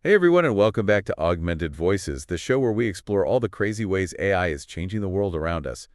Hey everyone, and welcome back to Augmented Voices, the show where we explore all the crazy ways AI is changing the world around us.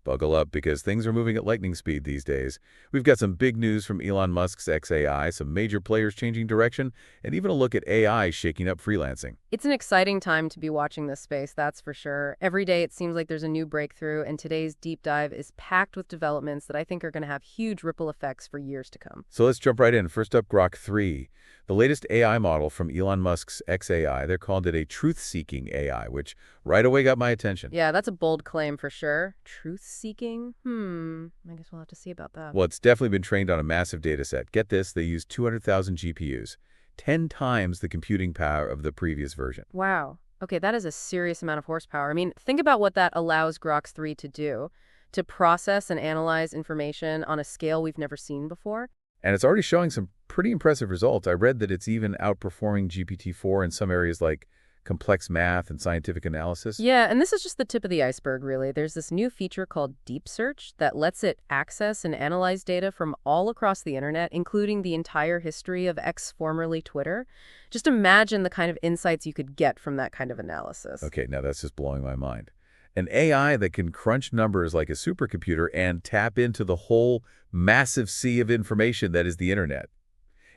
Buckle up because things are moving at lightning speed these days. We've got some big news from Elon Musk's XAI, some major players changing direction, and even a look at AI shaking up freelancing. It's an exciting time to be watching this space, that's for sure. Every day it seems like there's a new breakthrough, and today's deep dive is packed with developments that I think are going to have huge ripple effects for years to come. So let's jump right in. First up, Grok 3. The latest AI model from Elon Musk's XAI, they're called it a truth-seeking AI, which right away got my attention. Yeah, that's a bold claim for sure. Truth-seeking? I guess we'll have to see about that. Well, it's definitely been trained on a massive data set. Get this, they use 200,000 GPUs, 10 times the computing power of the previous version. Wow. Okay, that is a serious amount of horsepower. I mean, think about what that allows Grok 3 to do, to process and analyze information on a scale we've never seen before. And it's already showing some pretty impressive results. I read that it's even outperforming GPT-4 in some areas like complex math and scientific analysis. Yeah, and this is just the tip of the iceberg, really. There's this new feature called DeepSearch that lets it access and analyze data from all across the internet, including the entire history of X, formerly Twitter. Just imagine the kind of insights you could get from that kind of analysis. Okay, now that's just blowing my mind. An AI that can crunch numbers like a supercomputer and tap into the whole massive sea of information that is the internet,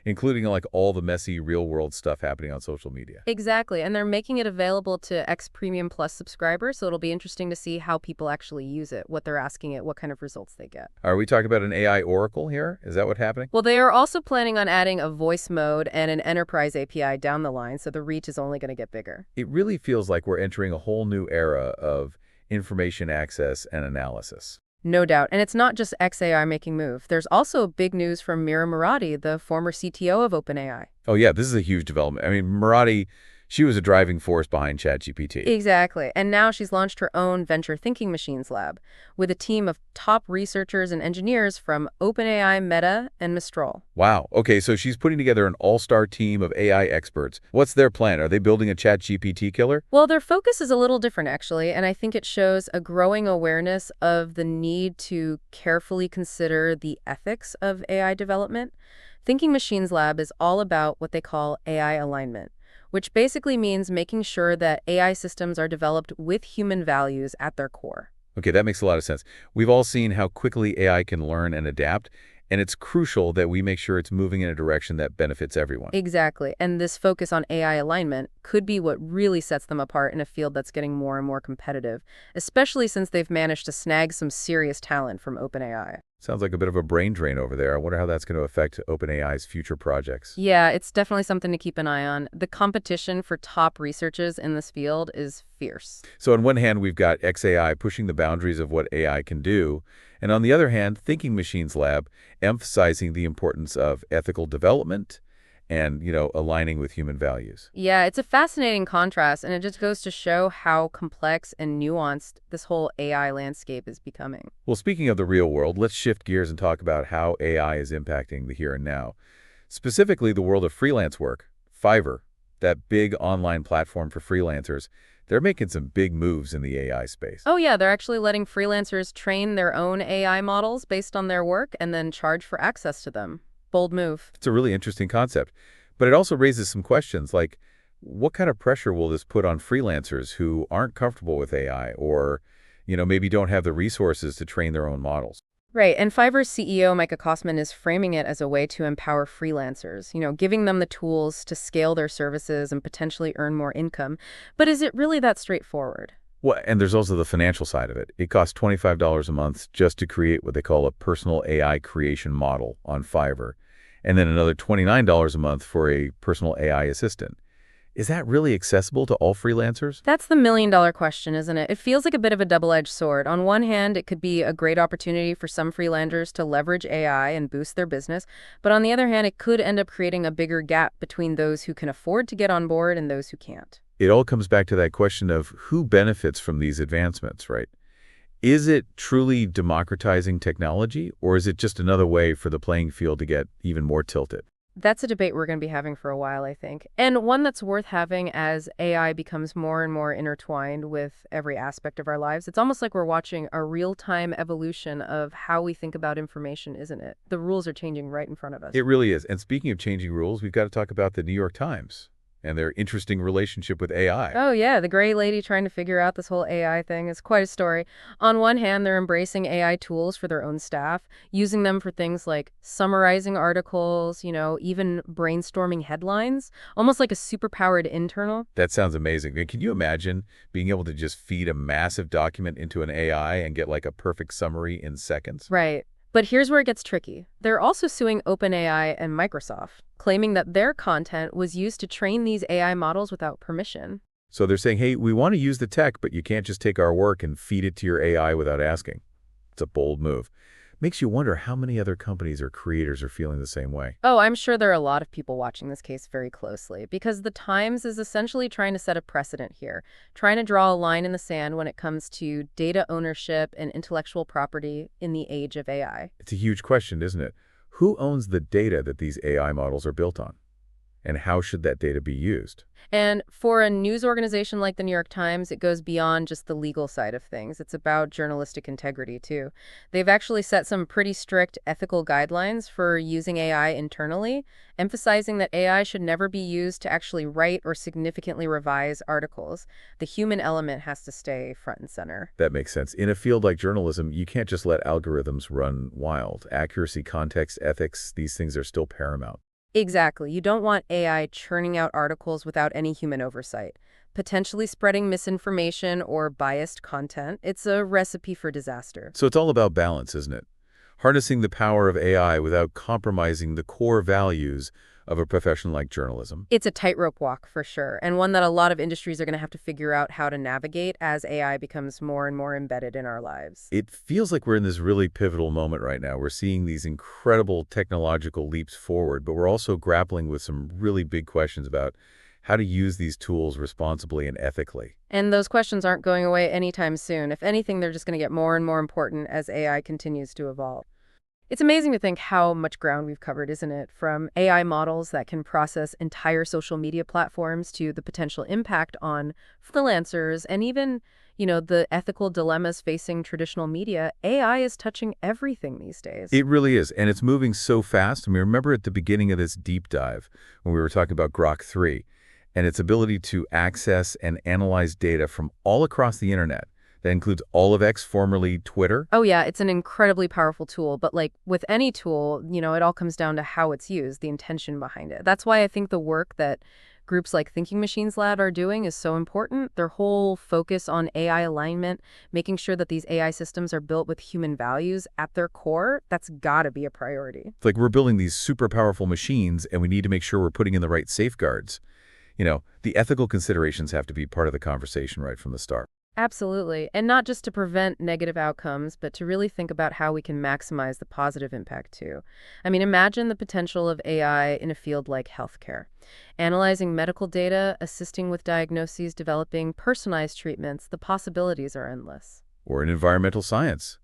including like all the messy real-world stuff happening on social media. Exactly, and they're making it available to X Premium Plus subscribers, so it'll be interesting to see how people actually use it, what they're asking it, what kind of results they get. Are we talking about an AI oracle here? Is that what's happening? Well, they are also planning on adding a voice mode and an enterprise API down the line, so the reach is only going to get bigger. It really feels like we're entering a whole new era of information access and analysis. No doubt. And it's not just XAI making move. There's also big news from Mira Murati, the former CTO of OpenAI. Oh yeah, this is a huge development. I mean, Murati, she was a driving force behind ChatGPT. Exactly. And now she's launched her own venture thinking machines lab with a team of top researchers and engineers from OpenAI, Meta, and Mistral. Wow. Okay, so she's putting together an all-star team of AI experts. What's their plan? Are they building a ChatGPT killer? Well, their focus is a little different, actually, and I think it shows a growing awareness of the need to carefully consider the ethics of AI development. Thinking Machines Lab is all about what they call AI alignment, which basically means making sure that AI systems are developed with human values at their core. Okay, that makes a lot of sense. We've all seen how quickly AI can learn and adapt, and it's crucial that we make sure it's moving in a direction that benefits everyone. Exactly, and this focus on AI alignment could be what really sets them apart in a field that's getting more and more competitive, especially since they've managed to snag some serious talent from OpenAI. Sounds like a bit of a brain drain over there. I wonder how that's going to affect OpenAI's future projects. Yeah, it's definitely something to keep an eye on. The competition for top researchers in this field is fierce. So on one hand, we've got XAI pushing the boundaries of what AI can do, and on the other hand, Thinking Machines Lab emphasizing the importance of ethical development and, aligning with human values. Yeah, it's a fascinating contrast, and it just goes to show how complex and nuanced this whole AI landscape is becoming. Well, speaking of the real world, let's shift gears and talk about how AI is impacting the here and now. Specifically, the world of freelance work. Fiverr, that big online platform for freelancers, they're making some big moves in the AI space. Oh yeah, they're actually letting freelancers train their own AI models based on their work and then charge for access to them. Bold move. It's a really interesting concept, but it also raises some questions like, what kind of pressure will this put on freelancers who aren't comfortable with AI or, maybe don't have the resources to train their own models? Right, and Fiverr's CEO, Micah Kosman, is framing it as a way to empower freelancers, giving them the tools to scale their services and potentially earn more income. But is it really that straightforward? Well, and there's also the financial side of it. It costs $25 a month just to create what they call a personal AI creation model on Fiverr, and then another $29 a month for a personal AI assistant. Is that really accessible to all freelancers? That's the million-dollar question, isn't it? It feels like a bit of a double-edged sword. On one hand, it could be a great opportunity for some freelancers to leverage AI and boost their business, but on the other hand, it could end up creating a bigger gap between those who can afford to get on board and those who can't. It all comes back to that question of who benefits from these advancements, right? Is it truly democratizing technology, or is it just another way for the playing field to get even more tilted? That's a debate we're going to be having for a while, I think, and one that's worth having as AI becomes more and more intertwined with every aspect of our lives. It's almost like we're watching a real-time evolution of how we think about information, isn't it? The rules are changing right in front of us. It really is. And speaking of changing rules, we've got to talk about the New York Times. and their interesting relationship with AI. Oh, yeah, the gray lady trying to figure out this whole AI thing is quite a story. On one hand, they're embracing AI tools for their own staff, using them for things like summarizing articles, even brainstorming headlines, almost like a superpowered internal. That sounds amazing. And can you imagine being able to just feed a massive document into an AI and get like a perfect summary in seconds? Right. But here's where it gets tricky. They're also suing OpenAI and Microsoft, claiming that their content was used to train these AI models without permission. So they're saying, hey, we want to use the tech, but you can't just take our work and feed it to your AI without asking. It's a bold move. Makes you wonder how many other companies or creators are feeling the same way. Oh, I'm sure there are a lot of people watching this case very closely because the Times is essentially trying to set a precedent here, trying to draw a line in the sand when it comes to data ownership and intellectual property in the age of AI. It's a huge question, isn't it? Who owns the data that these AI models are built on? And how should that data be used? And for a news organization like the New York Times, it goes beyond just the legal side of things. It's about journalistic integrity, too. They've actually set some pretty strict ethical guidelines for using AI internally, emphasizing that AI should never be used to actually write or significantly revise articles. The human element has to stay front and center. That makes sense. In a field like journalism, you can't just let algorithms run wild. Accuracy, context, ethics, these things are still paramount. Exactly. You don't want AI churning out articles without any human oversight, potentially spreading misinformation or biased content. It's a recipe for disaster. So it's all about balance, isn't it? Harnessing the power of AI without compromising the core values of a profession like journalism. It's a tightrope walk for sure, and one that a lot of industries are going to have to figure out how to navigate as AI becomes more and more embedded in our lives. It feels like we're in this really pivotal moment right now. We're seeing these incredible technological leaps forward, but we're also grappling with some really big questions about how to use these tools responsibly and ethically. And those questions aren't going away anytime soon. If anything, they're just going to get more and more important as AI continues to evolve. It's amazing to think how much ground we've covered, isn't it? From AI models that can process entire social media platforms to the potential impact on freelancers and even, the ethical dilemmas facing traditional media. AI is touching everything these days. It really is, and it's moving so fast. I mean, remember at the beginning of this deep dive when we were talking about Grok 3 and its ability to access and analyze data from all across the internet. That includes all of X, formerly Twitter. Oh, yeah, it's an incredibly powerful tool. But like with any tool, it all comes down to how it's used, the intention behind it. That's why I think the work that groups like Thinking Machines Lab are doing is so important. Their whole focus on AI alignment, making sure that these AI systems are built with human values at their core, that's got to be a priority. It's like we're building these super powerful machines, and we need to make sure we're putting in the right safeguards. The ethical considerations have to be part of the conversation right from the start. Absolutely. And not just to prevent negative outcomes, but to really think about how we can maximize the positive impact too. I mean, imagine the potential of AI in a field like healthcare. Analyzing medical data, assisting with diagnoses, developing personalized treatments, the possibilities are endless. Or in environmental science,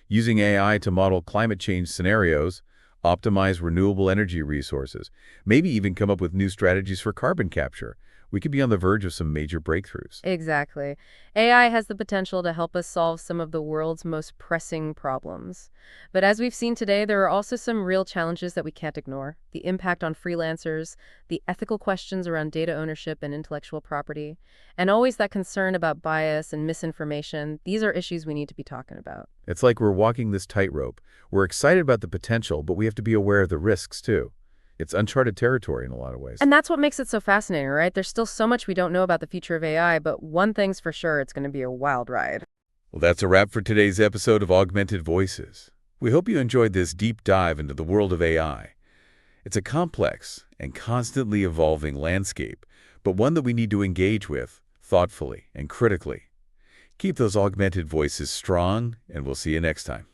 using AI to model climate change scenarios, optimize renewable energy resources, maybe even come up with new strategies for carbon capture. We could be on the verge of some major breakthroughs. Exactly. AI has the potential to help us solve some of the world's most pressing problems. But as we've seen today, there are also some real challenges that we can't ignore. The impact on freelancers, the ethical questions around data ownership and intellectual property, and always that concern about bias and misinformation. These are issues we need to be talking about. It's like we're walking this tightrope. We're excited about the potential, but we have to be aware of the risks, too. It's uncharted territory in a lot of ways. And that's what makes it so fascinating, right? There's still so much we don't know about the future of AI, but one thing's for sure, it's going to be a wild ride. Well, that's a wrap for today's episode of Augmented Voices. We hope you enjoyed this deep dive into the world of AI. It's a complex and constantly evolving landscape, but one that we need to engage with thoughtfully and critically. Keep those augmented voices strong, and we'll see you next time.